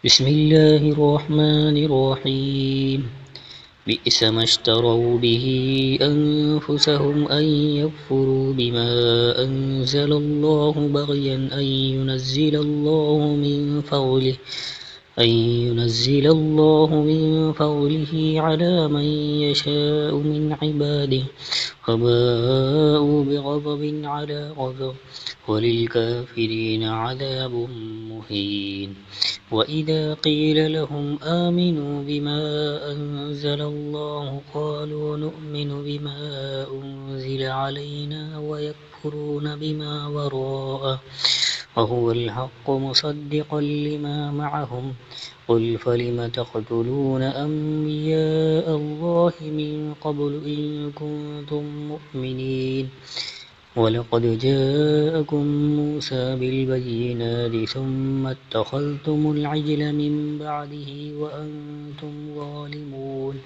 بسم الله الرحمن الرحيم. بئس ما اشتروا به أنفسهم أن يكفروا بما أنزل الله بغيا أن ينزل الله من فضله على من يشاء من عباده وباءوا بغضب على غضب وللكافرين عذاب مهين. وإذا قيل لهم آمنوا بما أنزل الله قالوا نؤمن بما أنزل علينا ويكفرون بما وراءه وهو الحق مصدقا لما معهم. قل فلم تقتلون أنبياء الله من قبل إن كنتم مؤمنين. ولقد جاءكم موسى بالبينات ثم اتخذتم العجل من بعده وأنتم ظالمون.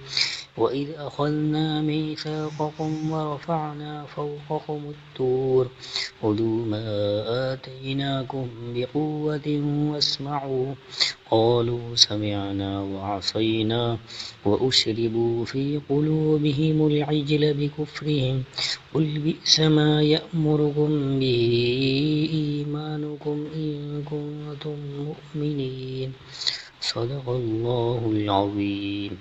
وإذ أخذنا ميثاقكم ورفعنا فوقكم الطور خذوا ما آتيناكم بقوة واسمعوا قالوا سمعنا وعصينا وأشربوا في قلوبهم العجل بكفرهم. قل بئس ما يأمركم به إيمانكم إن كنتم مؤمنين. صدق الله العظيم.